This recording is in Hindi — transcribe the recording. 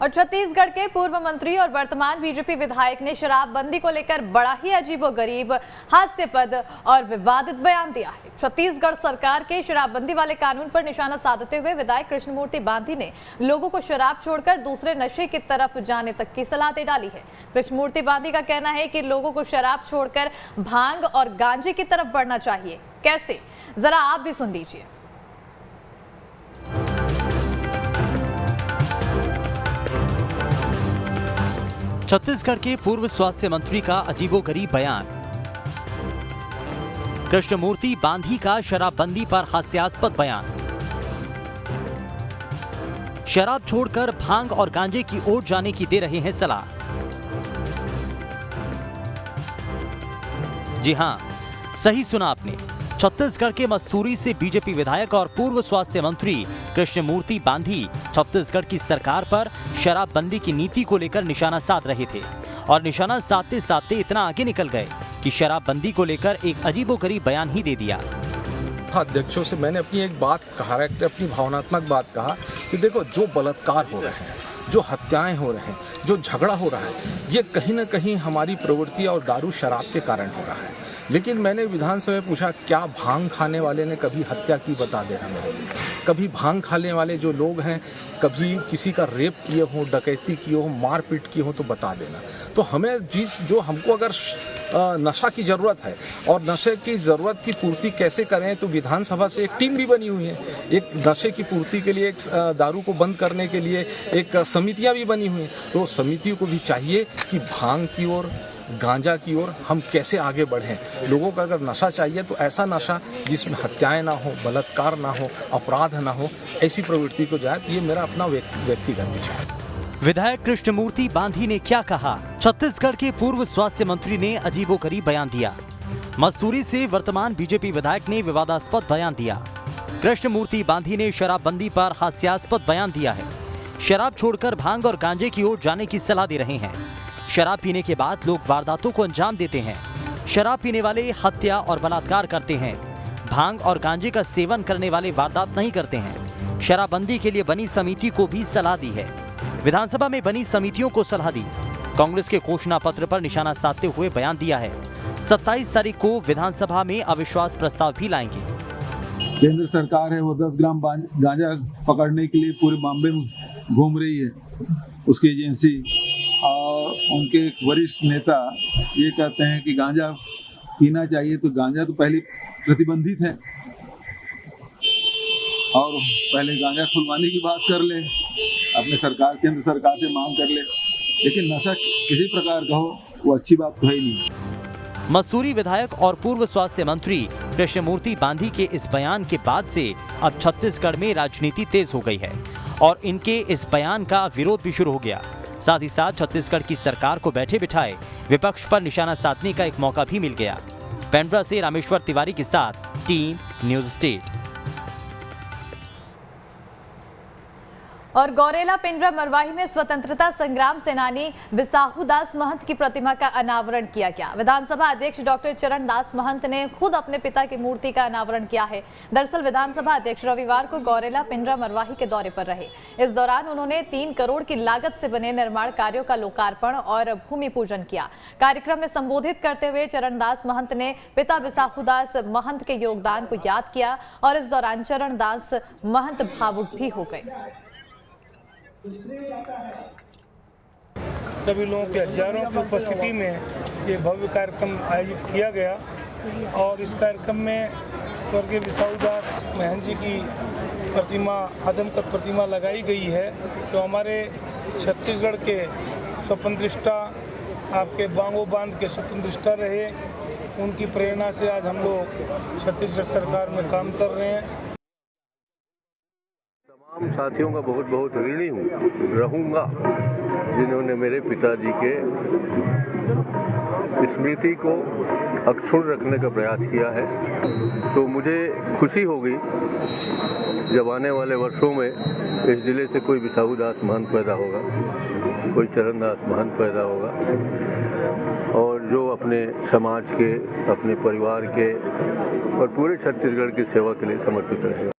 और छत्तीसगढ़ के पूर्व मंत्री और वर्तमान बीजेपी विधायक ने शराबबंदी को लेकर बड़ा ही अजीबोगरीब, हास्यास्पद और विवादित बयान दिया है। छत्तीसगढ़ सरकार के शराबबंदी वाले कानून पर निशाना साधते हुए विधायक कृष्णमूर्ति बांधी ने लोगों को शराब छोड़कर दूसरे नशे की तरफ जाने तक की सलाह दे डाली है। कृष्णमूर्ति बांधी का कहना है कि लोगों को शराब छोड़कर भांग और गांजे की तरफ बढ़ना चाहिए। कैसे, जरा आप भी सुन लीजिए। छत्तीसगढ़ के पूर्व स्वास्थ्य मंत्री का अजीबोगरीब बयान। कृष्णमूर्ति बांधी का शराबबंदी पर हास्यास्पद बयान। शराब छोड़कर भांग और गांजे की ओर जाने की दे रहे हैं सलाह। जी हां, सही सुना आपने। छत्तीसगढ़ के मस्तूरी से बीजेपी विधायक और पूर्व स्वास्थ्य मंत्री कृष्णमूर्ति बांधी छत्तीसगढ़ की सरकार पर शराबबंदी की नीति को लेकर निशाना साध रहे थे और निशाना साधते साधते इतना आगे निकल गए कि शराबबंदी को लेकर एक अजीबोगरीब बयान ही दे दिया। अध्यक्षों से मैंने अपनी एक बात कहा, अपनी भावनात्मक बात कहा कि देखो, जो बलात्कार हो रहे हैं, जो हत्याएं हो रहे हैं, जो झगड़ा हो रहा है, ये कहीं ना कहीं हमारी प्रवृत्ति और दारू शराब के कारण हो रहा है। लेकिन मैंने विधानसभा में पूछा, क्या भांग खाने वाले ने कभी हत्या की? बता दे हमें। कभी भांग खाने वाले जो लोग हैं कभी किसी का रेप किए हो, डकैती किए हो, मारपीट किए हो तो बता देना। तो हमें जो हमको अगर नशा की जरूरत है और नशे की जरूरत की पूर्ति कैसे करें, तो विधानसभा से एक टीम भी बनी हुई है। एक नशे की पूर्ति के लिए, एक दारू को बंद करने के लिए एक समितियां भी बनी हुई हैं। तो समितियों को भी चाहिए कि भांग की ओर, गांजा की ओर हम कैसे आगे बढ़ें। लोगों का अगर नशा चाहिए तो ऐसा नशा जिसमें हत्याएं ना हो, बलात्कार ना हो, अपराध ना हो, ऐसी प्रवृत्ति को जाए। ये मेरा अपना व्यक्तिगत विचार है। विधायक कृष्णमूर्ति बांधी ने क्या कहा? छत्तीसगढ़ के पूर्व स्वास्थ्य मंत्री ने अजीबोगरीब बयान दिया। मस्तूरी से वर्तमान बीजेपी विधायक ने विवादास्पद बयान दिया। कृष्णमूर्ति बांधी ने शराबबंदी पर हास्यास्पद बयान दिया है। शराब छोड़कर भांग और गांजे की ओर जाने की सलाह दे रहे हैं। शराब पीने के बाद लोग वारदातों को अंजाम देते हैं। शराब पीने वाले हत्या और बलात्कार करते हैं। भांग और गांजे का सेवन करने वाले वारदात नहीं करते हैं। शराबबंदी के लिए बनी समिति को भी सलाह दी है। विधानसभा में बनी समितियों को सलाह दी। कांग्रेस के घोषणा पत्र पर निशाना साधते हुए बयान दिया है। 27 तारीख को विधानसभा में अविश्वास प्रस्ताव भी लाएंगे। केंद्र सरकार है वो 10 ग्राम गांजा पकड़ने के लिए पूरे बॉम्बे में घूम रही है, उसकी एजेंसी। और उनके एक वरिष्ठ नेता ये कहते हैं कि गांजा पीना चाहिए, तो गांजा तो पहले प्रतिबंधित है और पहले गांजा खुलवाने की बात कर ले, अपने सरकार, केंद्र सरकार से मांग कर ले। लेकिन नशा किसी प्रकार का हो, वो अच्छी बात तो है ही नहीं। मस्तूरी विधायक और पूर्व स्वास्थ्य मंत्री कृष्णमूर्ति बांधी के इस बयान के बाद से अब छत्तीसगढ़ में राजनीति तेज हो गई है और इनके इस बयान का विरोध भी शुरू हो गया। साथ ही साथ छत्तीसगढ़ की सरकार को बैठे बिठाए विपक्ष पर निशाना साधने का एक मौका भी मिल गया। पेंड्रा से रामेश्वर तिवारी के साथ टीम न्यूज स्टेट। और गौरेला पिंडरा मरवाही में स्वतंत्रता संग्राम सेनानी बिसाहू दास महंत की प्रतिमा का अनावरण किया गया। विधानसभा अध्यक्ष डॉक्टर चरण दास महंत ने खुद अपने पिता की मूर्ति का अनावरण किया है। दरअसल विधानसभा अध्यक्ष रविवार को गौरेला पिंडरा मरवाही के दौरे पर रहे। इस दौरान उन्होंने 3 करोड़ की लागत से बने निर्माण कार्यों का लोकार्पण और भूमि पूजन किया। कार्यक्रम में संबोधित करते हुए चरण दास महंत ने पिता बिसाहू दास महंत के योगदान को याद किया और इस दौरान चरण दास महंत भावुक भी हो गए। सभी लोगों के हजारों की उपस्थिति में ये भव्य कार्यक्रम आयोजित किया गया और इस कार्यक्रम में स्वर्गीय बिसाहू दास महंत जी की प्रतिमा, आदमकद प्रतिमा लगाई गई है, जो हमारे छत्तीसगढ़ के स्वतंत्रता, आपके बांगो बांध के स्वतंत्रता रहे। उनकी प्रेरणा से आज हम लोग छत्तीसगढ़ सरकार में काम कर रहे हैं। तमाम साथियों का बहुत बहुत ऋणी रहूँगा जिन्होंने मेरे पिताजी के स्मृति को अक्षुण्ण रखने का प्रयास किया है। तो मुझे खुशी होगी जब आने वाले वर्षों में इस जिले से कोई बिसाहू दास महंत पैदा होगा, कोई चरण दास महंत पैदा होगा और जो अपने समाज के, अपने परिवार के और पूरे छत्तीसगढ़ की सेवा के लिए समर्पित रहेगा।